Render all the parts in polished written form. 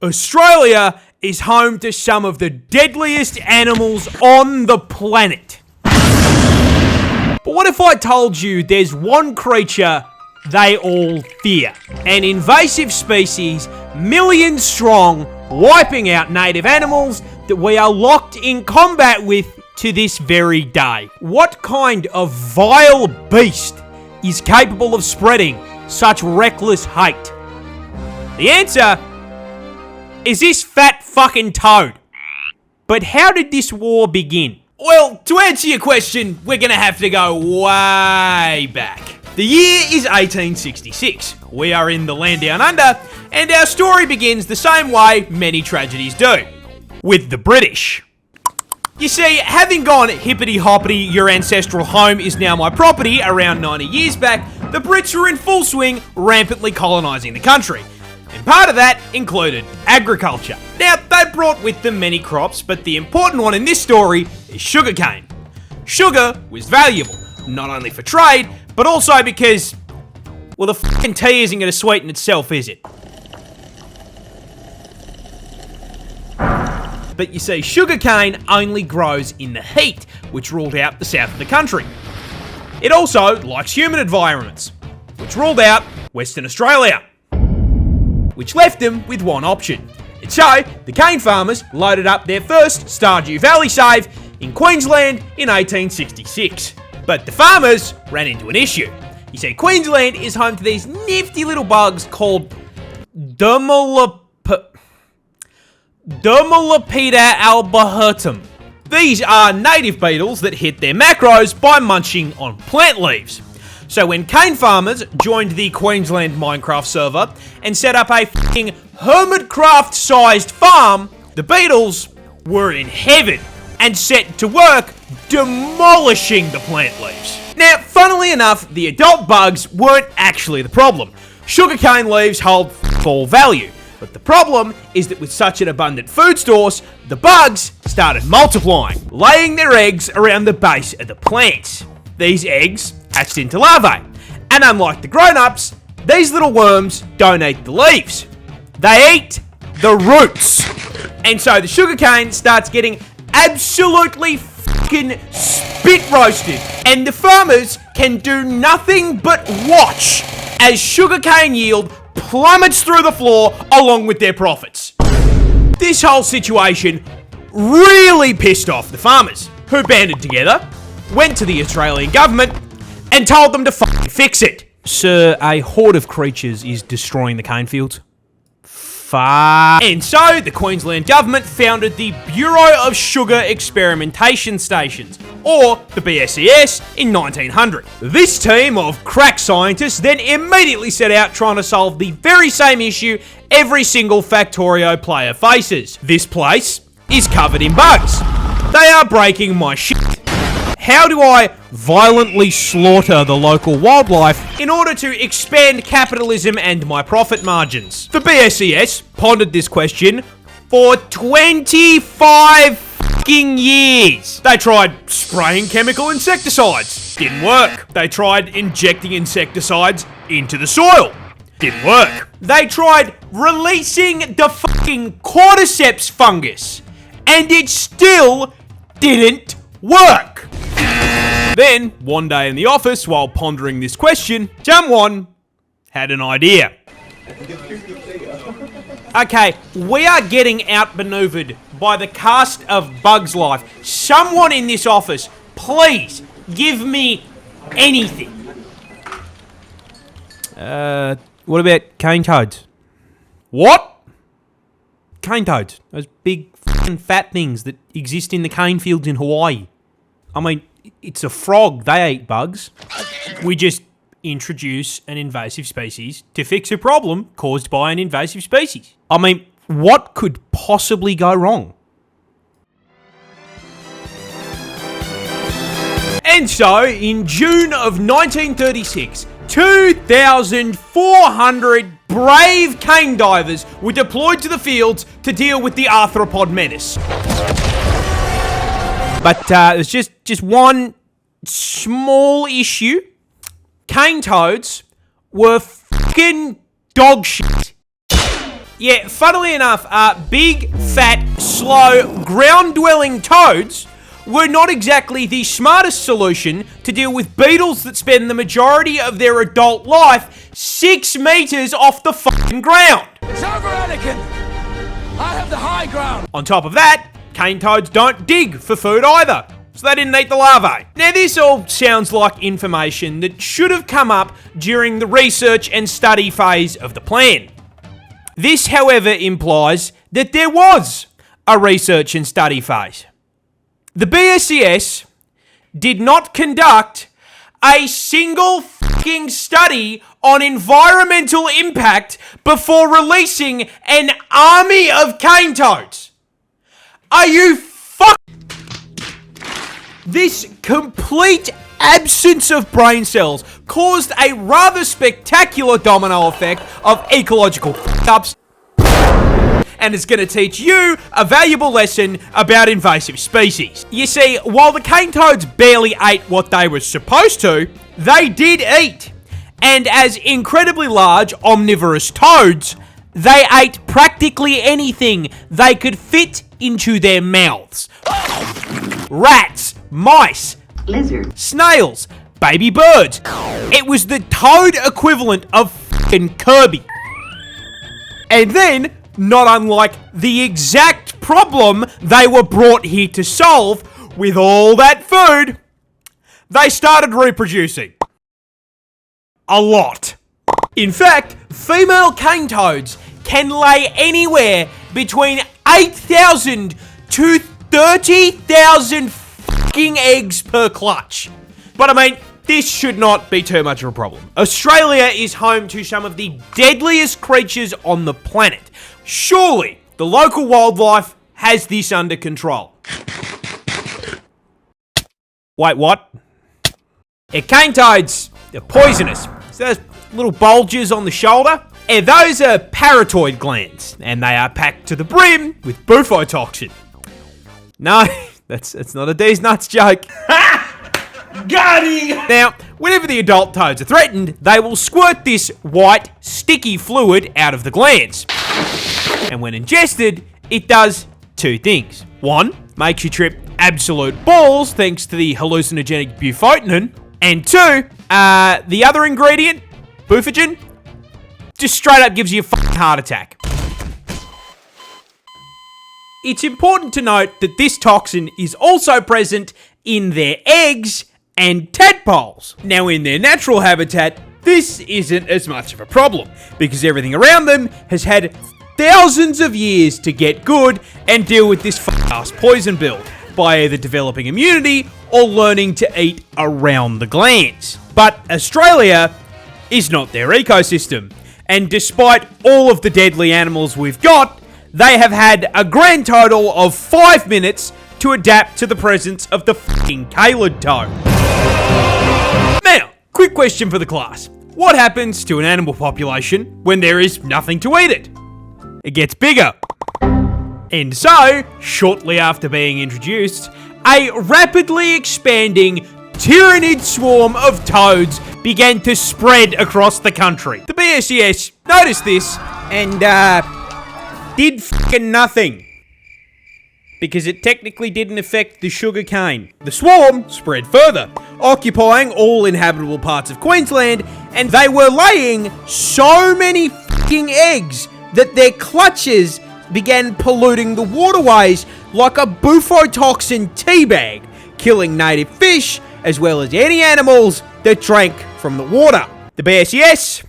Australia is home to some of the deadliest animals on the planet. But what if I told you there's one creature they all fear? An invasive species, millions strong, wiping out native animals that we are locked in combat with to this very day. What kind of vile beast is capable of spreading such reckless hate? The answer is this fat fucking toad. But how did this war begin? Well, to answer your question, we're gonna have to go way back. The year is 1866. We are in the land down under, and our story begins the same way many tragedies do, with the British. You see, having gone hippity-hoppity, your ancestral home is now my property around 90 years back, the Brits were in full swing, rampantly colonising the country. And part of that included agriculture. Now, they brought with them many crops, but the important one in this story is sugarcane. Sugar was valuable, not only for trade, but also because, well, the fucking tea isn't going to sweeten itself, is it? But you see, sugarcane only grows in the heat, which ruled out the south of the country. It also likes humid environments, which ruled out Western Australia, which left them with one option. And so, the cane farmers loaded up their first Stardew Valley save in Queensland in 1866. But the farmers ran into an issue. You see, Queensland is home to these nifty little bugs called Dermalopida albertum. These are native beetles that hit their macros by munching on plant leaves. So when cane farmers joined the Queensland Minecraft server and set up a fucking Hermitcraft-sized farm, the beetles were in heaven and set to work demolishing the plant leaves. Now, funnily enough, the adult bugs weren't actually the problem. Sugarcane leaves hold full value. But the problem is that with such an abundant food source, the bugs started multiplying, laying their eggs around the base of the plants. These eggs hatched into larvae, and unlike the grown-ups, these little worms don't eat the leaves. They eat the roots. And so the sugarcane starts getting absolutely fucking spit roasted, and the farmers can do nothing but watch as sugarcane yield plummets through the floor along with their profits. This whole situation really pissed off the farmers, who banded together, went to the Australian government, and told them to fucking fix it. Sir, a horde of creatures is destroying the cane fields. And so, the Queensland government founded the Bureau of Sugar Experimentation Stations, or the BSES, in 1900. This team of crack scientists then immediately set out trying to solve the very same issue every single Factorio player faces. This place is covered in bugs. They are breaking my shit. How do I violently slaughter the local wildlife in order to expand capitalism and my profit margins? The BSES pondered this question for 25 fucking years. They tried spraying chemical insecticides. Didn't work. They tried injecting insecticides into the soil. Didn't work. They tried releasing the fucking cordyceps fungus. And it still didn't work. Then, one day in the office, while pondering this question, someone had an idea. Okay, we are getting outmaneuvered by the cast of Bugs Life. Someone in this office, please give me anything. What about cane toads? What? Cane toads. Those big fucking fat things that exist in the cane fields in Hawaii. I mean, it's a frog. They eat bugs. We just introduce an invasive species to fix a problem caused by an invasive species. I mean, what could possibly go wrong? And so, in June of 1936, 2,400 brave cane divers were deployed to the fields to deal with the arthropod menace. But there's just one small issue. Cane toads were fucking dog shit. Yeah, funnily enough, big, fat, slow, ground-dwelling toads were not exactly the smartest solution to deal with beetles that spend the majority of their adult life 6 meters off the fucking ground. It's over, Anakin! I have the high ground! On top of that, cane toads don't dig for food either, so they didn't eat the larvae. Now this all sounds like information that should have come up during the research and study phase of the plan. This, however, implies that there was a research and study phase. The BSCS did not conduct a single fucking study on environmental impact before releasing an army of cane toads. Are you This complete absence of brain cells caused a rather spectacular domino effect of ecological fuck-ups, and it's going to teach you a valuable lesson about invasive species. You see, while the cane toads barely ate what they were supposed to, they did eat. And as incredibly large omnivorous toads, they ate practically anything they could fit into their mouths. Rats, mice, lizards, snails, baby birds. It was the toad equivalent of fucking Kirby. And then, not unlike the exact problem they were brought here to solve, with all that food, they started reproducing. A lot. In fact, female cane toads can lay anywhere between 8,000 to 30,000 fucking eggs per clutch. But I mean, this should not be too much of a problem. Australia is home to some of the deadliest creatures on the planet. Surely, the local wildlife has this under control. Wait, what? Cane toads, they're poisonous. So those little bulges on the shoulder, those are parotid glands, and they are packed to the brim with bufotoxin. No, that's not a D's Nuts joke. Got him! Now, whenever the adult toads are threatened, they will squirt this white, sticky fluid out of the glands. And when ingested, it does 2 things. 1, makes you trip absolute balls thanks to the hallucinogenic bufotenin. And 2, the other ingredient, bufogen, just straight up gives you a fucking heart attack. It's important to note that this toxin is also present in their eggs and tadpoles. Now, in their natural habitat, this isn't as much of a problem because everything around them has had thousands of years to get good and deal with this fuck-ass poison build by either developing immunity or learning to eat around the glands. But Australia is not their ecosystem, and despite all of the deadly animals we've got, they have had a grand total of 5 minutes to adapt to the presence of the fucking calid toad. Now, quick question for the class. What happens to an animal population when there is nothing to eat it? It gets bigger. And so, shortly after being introduced, a rapidly expanding tyrannid swarm of toads began to spread across the country. The BSCS noticed this and, did fucking nothing. Because it technically didn't affect the sugar cane. The swarm spread further, occupying all inhabitable parts of Queensland, and they were laying so many fucking eggs that their clutches began polluting the waterways like a bufotoxin teabag, killing native fish as well as any animals that drank from the water. The BSCS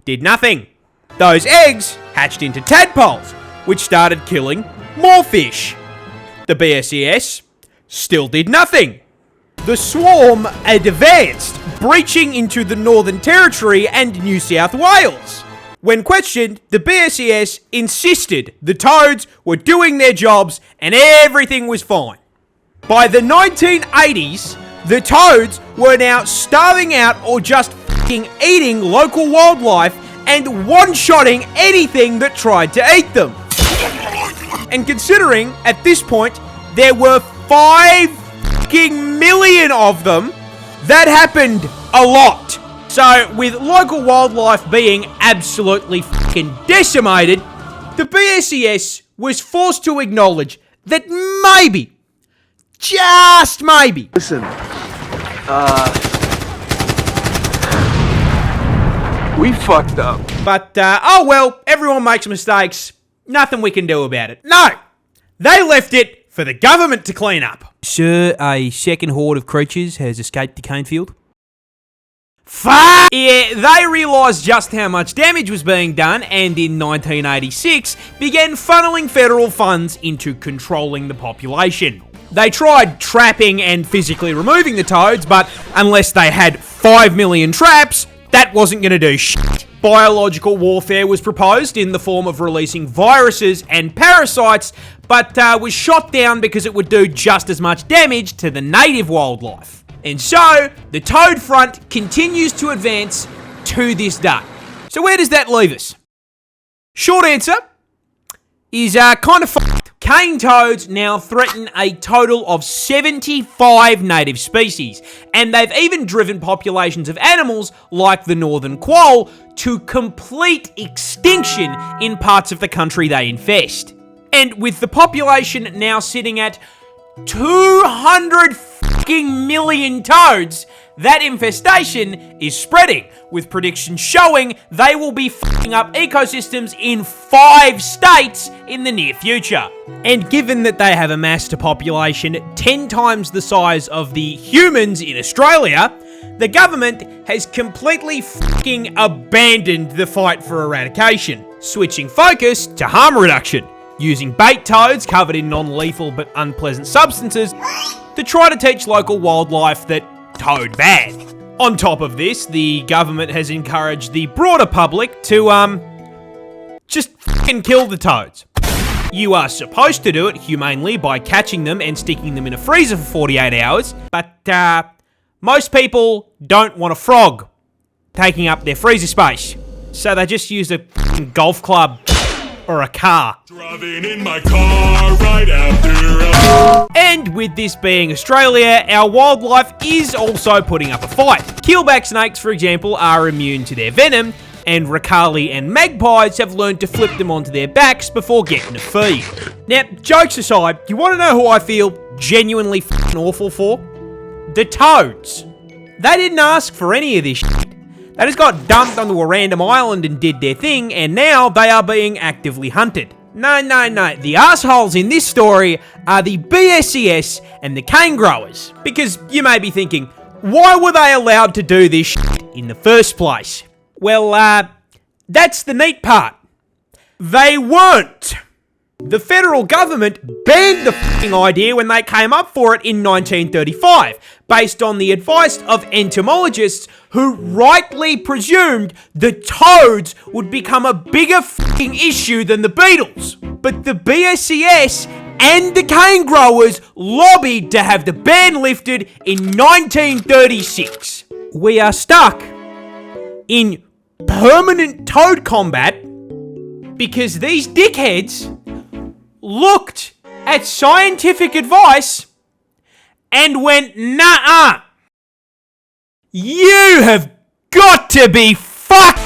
did nothing. Those eggs hatched into tadpoles, which started killing more fish. The BSCS still did nothing. The swarm advanced, breaching into the Northern Territory and New South Wales. When questioned, the BSCS insisted the toads were doing their jobs and everything was fine. By the 1980s, the toads were now starving out or just fucking eating local wildlife and one-shotting anything that tried to eat them. And considering, at this point, there were 5 fucking million of them, that happened a lot. So, with local wildlife being absolutely fucking decimated, The BSES was forced to acknowledge that maybe, just maybe, Listen, we fucked up. but oh well, everyone makes mistakes. Nothing we can do about it. No, they left it for the government to clean up. Sir, a second horde of creatures has escaped the cane field. Fuck! Yeah, they realised just how much damage was being done and in 1986 began funneling federal funds into controlling the population. They tried trapping and physically removing the toads, but unless they had 5 million traps, that wasn't going to do shit. Biological warfare was proposed in the form of releasing viruses and parasites, but was shot down because it would do just as much damage to the native wildlife. And so, the toad front continues to advance to this day. So where does that leave us? Short answer is kind of fucked. Cane toads now threaten a total of 75 native species, and they've even driven populations of animals like the northern quoll to complete extinction in parts of the country they infest. And with the population now sitting at 200 fucking million toads, that infestation is spreading, with predictions showing they will be fucking up ecosystems in 5 states in the near future. And given that they have amassed a population 10 times the size of the humans in Australia, the government has completely fucking abandoned the fight for eradication, switching focus to harm reduction, using bait toads covered in non-lethal but unpleasant substances to try to teach local wildlife that toad bad. On top of this, the government has encouraged the broader public to, just fucking kill the toads. You are supposed to do it humanely by catching them and sticking them in a freezer for 48 hours, but, most people don't want a frog taking up their freezer space, so they just use a fucking golf club or a car. Driving in my car right after And with this being Australia, our wildlife is also putting up a fight. Keelback snakes, for example, are immune to their venom, and ricali and magpies have learned to flip them onto their backs before getting a feed. Now, jokes aside, you want to know who I feel genuinely fucking awful for? The toads. They didn't ask for any of this shit. They just got dumped onto a random island and did their thing, and now they are being actively hunted. No. The assholes in this story are the BSES and the cane growers. Because you may be thinking, why were they allowed to do this shit in the first place? Well, that's the neat part. They weren't. The federal government banned the f***ing idea when they came up for it in 1935, based on the advice of entomologists who rightly presumed the toads would become a bigger f***ing issue than the beetles. But the BSES and the cane growers lobbied to have the ban lifted in 1936. We are stuck in permanent toad combat because these dickheads looked at scientific advice and went, nah. You have got to be fucked.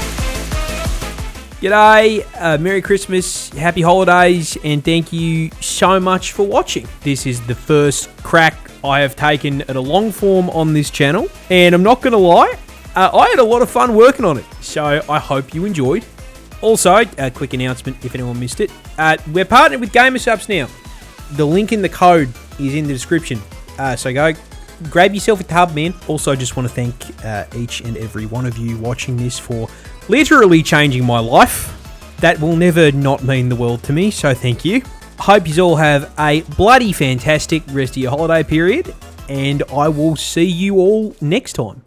G'day, Merry Christmas, Happy Holidays, and thank you so much for watching. This is the first crack I have taken at a long form on this channel, and I'm not going to lie, I had a lot of fun working on it, so I hope you enjoyed. Also, a quick announcement if anyone missed it. We're partnered with Gamersubs now. The link in the code is in the description. So go grab yourself a tub, man. Also, just want to thank each and every one of you watching this for literally changing my life. That will never not mean the world to me, so thank you. Hope you all have a bloody fantastic rest of your holiday period, and I will see you all next time.